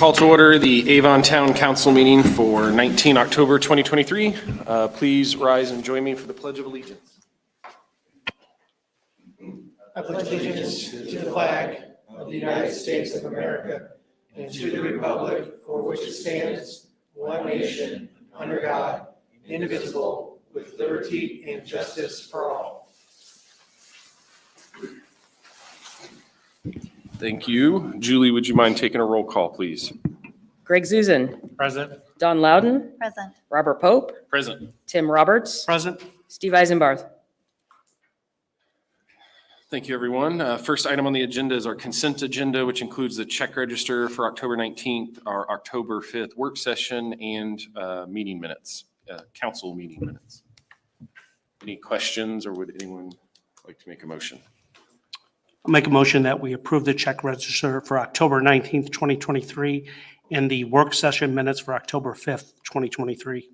Call to order the Avon Town Council meeting for 19 October 2023. Please rise and join me for the Pledge of Allegiance. I pledge allegiance to the flag of the United States of America and to the republic for which it stands, one nation, under God, indivisible, with liberty and justice for all. Thank you. Julie, would you mind taking a roll call, please? Greg Zuzan. Present. Don Loudon. Present. Robert Pope. Present. Tim Roberts. Present. Steve Eisenbarth. Thank you, everyone. First item on the agenda is our consent agenda, which includes the check register for October 19th, our October 5th work session, and meeting minutes, council meeting minutes. Any questions, or would anyone like to make a motion? I'll make a motion that we approve the check register for October 19th, 2023, and the work session minutes for October 5th, 2023.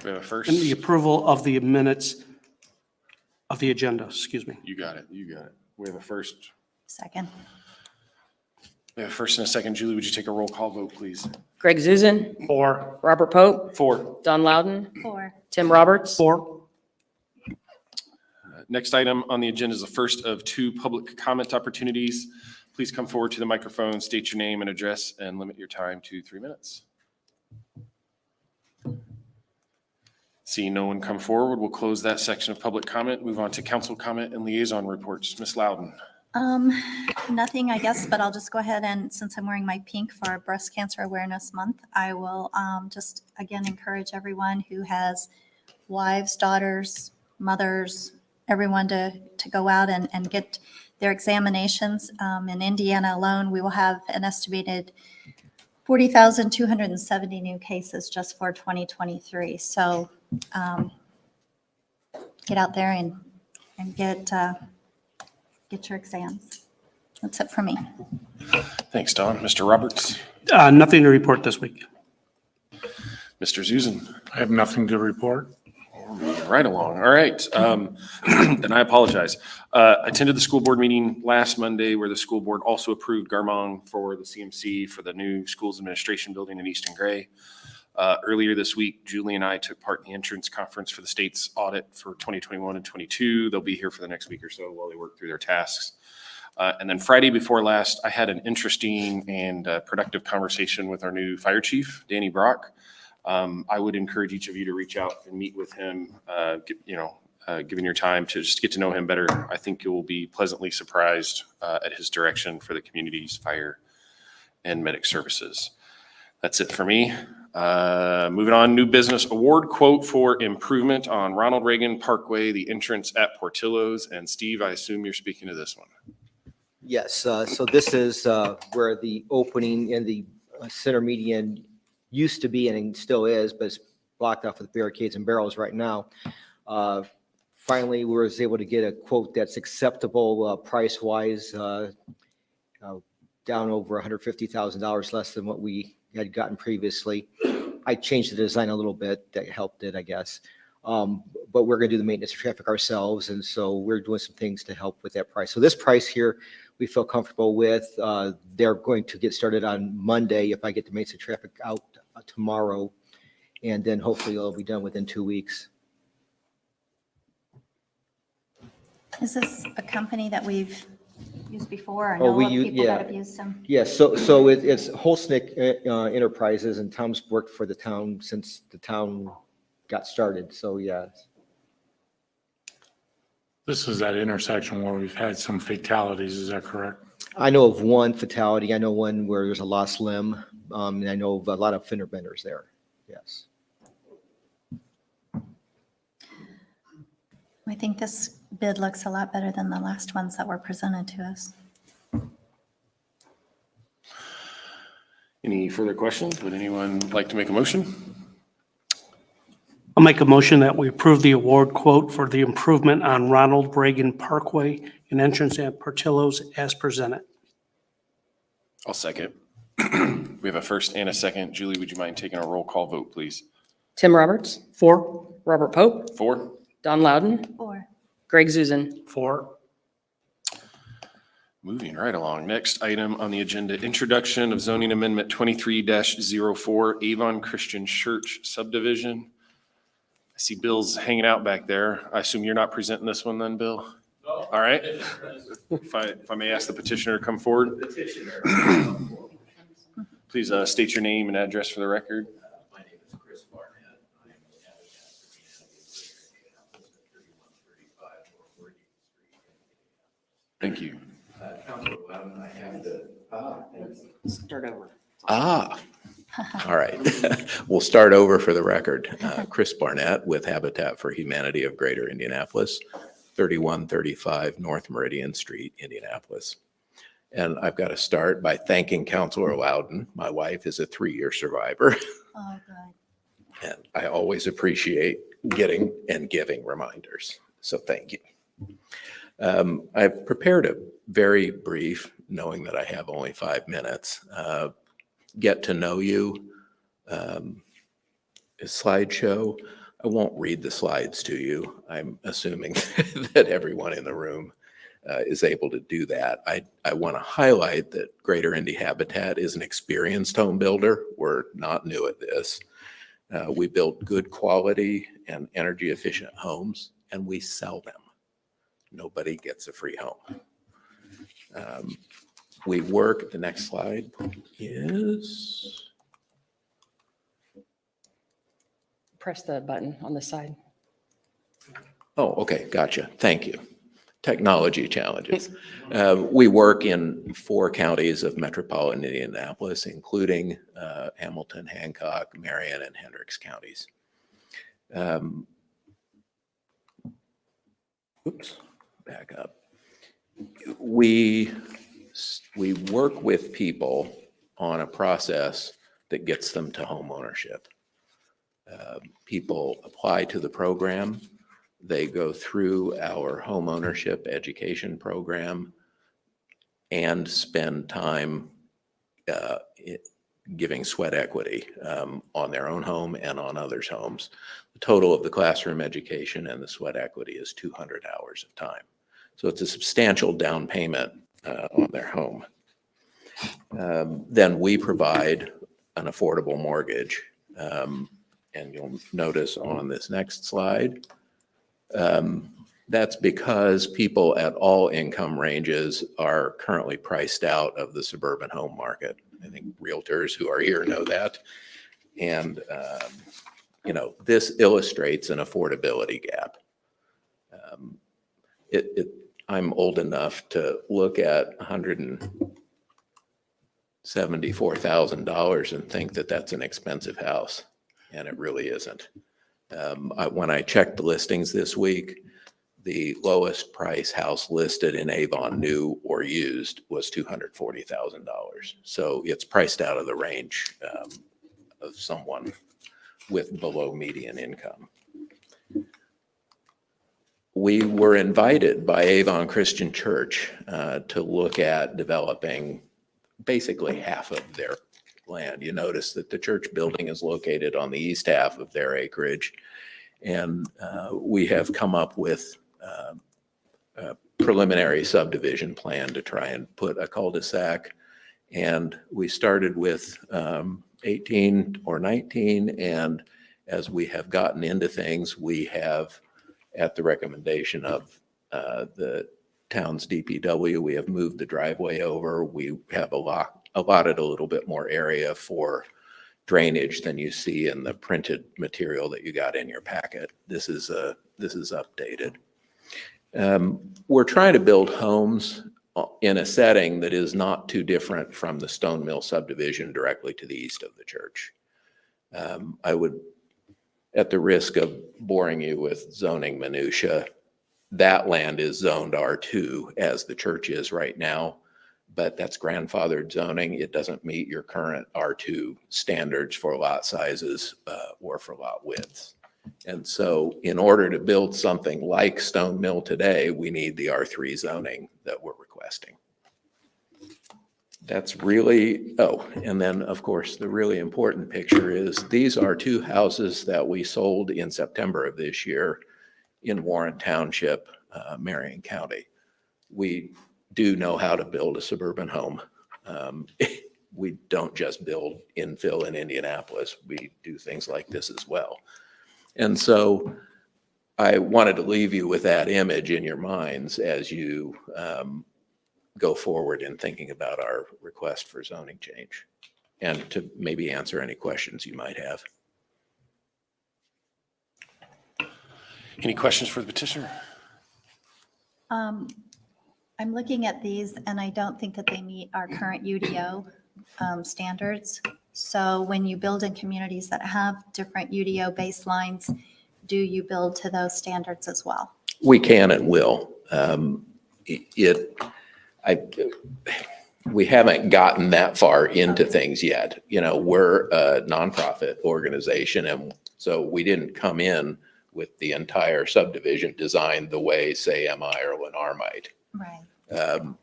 We have a first. And the approval of the minutes of the agenda, excuse me. You got it. You got it. We have a first. Second. We have a first and a second. Julie, would you take a roll call vote, please? Greg Zuzan. 4. Robert Pope. 4. Don Loudon. 4. Tim Roberts. 4. Next item on the agenda is the first of 2 public comment opportunities. Please come forward to the microphone, state your name and address, and limit your time to 3 minutes. Seeing no one come forward, we'll close that section of public comment, move on to council comment and liaison reports. Ms. Loudon. Nothing, I guess, but I'll just go ahead and, since I'm wearing my pink for Breast Cancer Awareness Month, I will just again encourage everyone who has wives, daughters, mothers, everyone to go out and get their examinations. In Indiana alone, we will have an estimated 40,270 new cases just for 2023. So get out there and get your exams. That's it for me. Thanks, Don. Mr. Roberts. Nothing to report this week. Mr. Zuzan. I have nothing to report. Right along. All right. Then I apologize. Attended the school board meeting last Monday where the school board also approved Garmong for the CMC for the new schools administration building in Easton Gray. Earlier this week, Julie and I took part in the entrance conference for the state's audit for 2021 and 22. They'll be here for the next week or so while they work through their tasks. And then Friday before last, I had an interesting and productive conversation with our new fire chief, Danny Brock. I would encourage each of you to reach out and meet with him, given your time to just get to know him better. I think you will be pleasantly surprised at his direction for the community's fire and medic services. That's it for me. Moving on, new business award quote for improvement on Ronald Reagan Parkway, the entrance at Portillo's. And Steve, I assume you're speaking to this one. Yes, so this is where the opening in the center median used to be and still is, but it's blocked off with barricades and barrels right now. Finally, we were able to get a quote that's acceptable price-wise, down over $150,000 less than what we had gotten previously. I changed the design a little bit. That helped it, I guess. But we're going to do the maintenance of traffic ourselves, and so we're doing some things to help with that price. So this price here, we feel comfortable with. They're going to get started on Monday if I get the maintenance of traffic out tomorrow, and then hopefully it'll be done within 2 weeks. Is this a company that we've used before? I Oh, know we of use- people yeah. that have used them. Yes, so it's Holsnick Enterprises, and Tom's worked for the town since the town got started, so yeah. This is that intersection where we've had some fatalities, is that correct? I know of one fatality. I know one where there's a lost limb, and I know of a lot of fender benders there, yes. I think this bid looks a lot better than the last ones that were presented to us. Any further questions? Would anyone like to make a motion? I'll make a motion that we approve the award quote for the improvement on Ronald Reagan Parkway and entrance at Portillo's as presented. I'll second. We have a first and a second. Julie, would you mind taking a roll call vote, please? Tim Roberts. 4. Robert Pope. 4. Don Loudon. 4. Greg Zuzan. 4. Moving right along. Next item on the agenda, introduction of zoning amendment 23-04 Avon Christian Church subdivision. I see Bill's hanging out back there. I assume you're not presenting this one then, Bill? No. All right. If I may ask the petitioner to come forward. Please state your name and address for the record. My name is Chris Barnett. I am the Habitat for Humanity at 3135 North Meridian Street. Thank you. Councilor Loudon, I have to. Start over. All right. We'll start over for the record. Chris Barnett with Habitat for Humanity of Greater Indianapolis, 3135 North Meridian Street, Indianapolis. And I've got to start by thanking Councilor Loudon. My wife is a 3-year survivor. Oh, good. And I always appreciate getting and giving reminders. So thank you. I've prepared a very brief, knowing that I have only 5 minutes, get to know you slideshow. I won't read the slides to you. I'm assuming that everyone in the room is able to do that. I want to highlight that Greater Indy Habitat is an experienced home builder. We're not new at this. We build good quality and energy efficient homes, and we sell them. Nobody gets a free home. We work, the next slide is, Press the button on the side. oh, okay, gotcha. Thank you. Technology challenges. We work in 4 counties of metropolitan Indianapolis, including Hamilton, Hancock, Marion, and Hendricks counties. Oops, back up. We work with people on a process that gets them to home ownership. People apply to the program. They go through our home ownership education program and spend time giving sweat equity on their own home and on others' homes. The total of the classroom education and the sweat equity is 200 hours of time. So it's a substantial down payment on their home. Then we provide an affordable mortgage. And you'll notice on this next slide, that's because people at all income ranges are currently priced out of the suburban home market. I think realtors who are here know that. And, this illustrates an affordability gap. I'm old enough to look at $174,000 and think that that's an expensive house, and it really isn't. When I checked the listings this week, the lowest price house listed in Avon, new or used, was $240,000. So it's priced out of the range of someone with below median income. We were invited by Avon Christian Church to look at developing basically half of their land. You notice that the church building is located on the east half of their acreage. And we have come up with a preliminary subdivision plan to try and put a cul-de-sac. And we started with 18 or 19. And as we have gotten into things, we have, at the recommendation of the town's DPW, we have moved the driveway over. We have allotted a little bit more area for drainage than you see in the printed material that you got in your packet. This is updated. We're trying to build homes in a setting that is not too different from the Stone Mill subdivision directly to the east of the church. I would, at the risk of boring you with zoning minutia, that land is zoned R2 as the church is right now, but that's grandfathered zoning. It doesn't meet your current R2 standards for lot sizes or for lot widths. And so in order to build something like Stone Mill today, we need the R3 zoning that we're requesting. That's really, and then of course, the really important picture is these are 2 houses that we sold in September of this year in Warren Township, Marion County. We do know how to build a suburban home. We don't just build infill in Indianapolis. We do things like this as well. And so I wanted to leave you with that image in your minds as you go forward in thinking about our request for zoning change, and to maybe answer any questions you might have. Any questions for the petitioner? I'm looking at these and I don't think that they meet our current UDO standards. So when you build in communities that have different UDO baselines, do you build to those standards as well? We can and will. We haven't gotten that far into things yet. You know, we're a nonprofit organization, and so we didn't come in with the entire subdivision designed the way, say, MI or Lennar might. Right.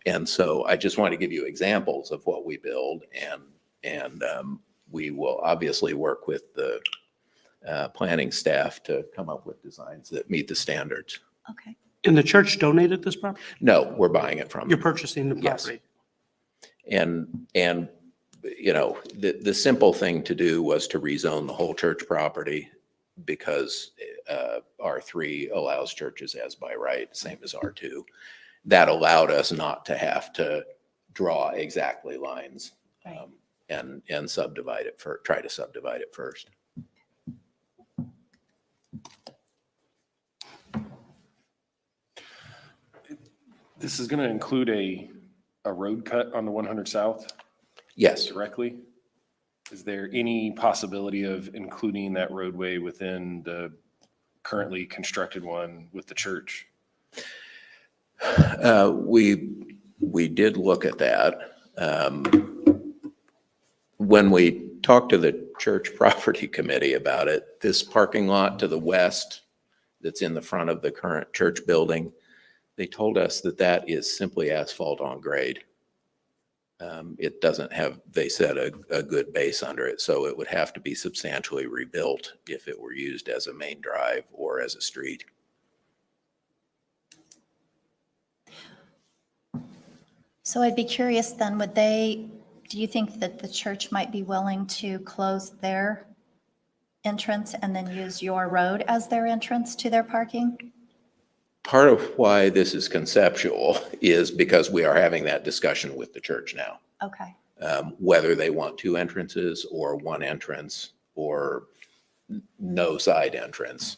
And so I just want to give you examples of what we build, and we will obviously work with the planning staff to come up with designs that meet the standards. Okay. And the church donated this property? No, we're buying it from You're them. purchasing the Yes. property? And you know, the simple thing to do was to rezone the whole church property, because R3 allows churches as by right, same as R2. That allowed us not to have to draw exactly lines Right. and subdivide it try to subdivide it first. This is going to include a road cut on the 100 South Yes. directly. Is there any possibility of including that roadway within the currently constructed one with the church? We did look at that. When we talked to the church property committee about it, this parking lot to the west that's in the front of the current church building, they told us that that is simply asphalt on grade. It doesn't have, they said, a good base under it, so it would have to be substantially rebuilt if it were used as a main drive or as a street. So I'd be curious then, do you think that the church might be willing to close their entrance and then use your road as their entrance to their parking? Part of why this is conceptual is because we are having that discussion with the church now. Okay. Whether they want two entrances or one entrance or no side entrance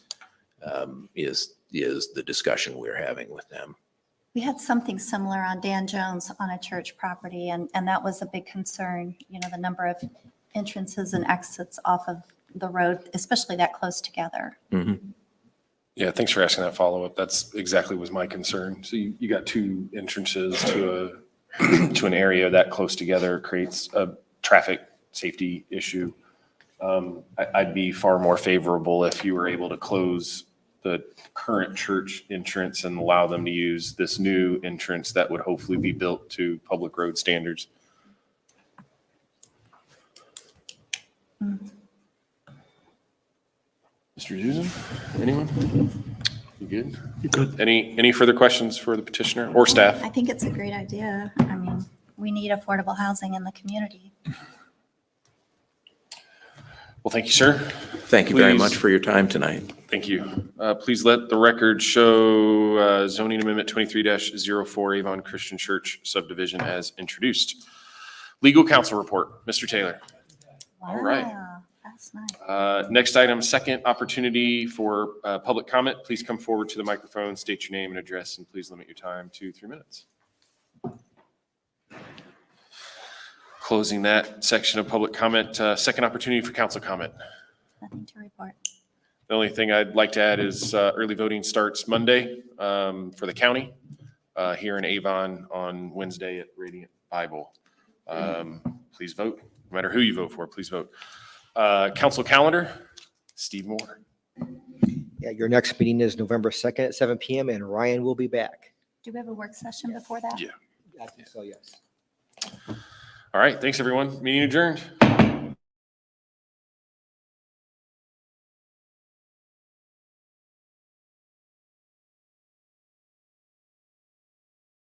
is the discussion we're having with them. We had something similar on Dan Jones on a church property, and that was a big concern, you know, the number of entrances and exits off of the road, especially that close together. Mm-hmm. Yeah, thanks for asking that follow-up. That's exactly was my concern. So you got two entrances to to an area that close together, creates a traffic safety issue. I'd be far more favorable if you were able to close the current church entrance and allow them to use this new entrance that would hopefully be built to public road standards. Mr. Zuzen, anyone? You good? You good? Any further questions for the petitioner or staff? I think it's a great idea. I mean, we need affordable housing in the community. Well, thank you, sir. Thank you very Please. much for your time tonight. Thank you. Please let the record show zoning amendment 23-04 Avon Christian Church subdivision as introduced. Legal counsel report, Mr. Taylor. All right. Wow, that's nice. Next item, second opportunity for public comment. Please come forward to the microphone, state your name and address, and please limit your time to 3 minutes. Closing that section of public comment, second opportunity for council comment. Nothing to report. The only thing I'd like to add is early voting starts Monday for the county here in Avon on Wednesday at Radiant Bible. Please vote, no matter who you vote for, please vote. Council calendar, Steve Moore. Yeah, your next meeting is November 2nd at 7 PM, and Ryan will be back. Do we have a work session before that? Yeah. I think so, yes. All right, thanks, everyone. Meeting adjourned.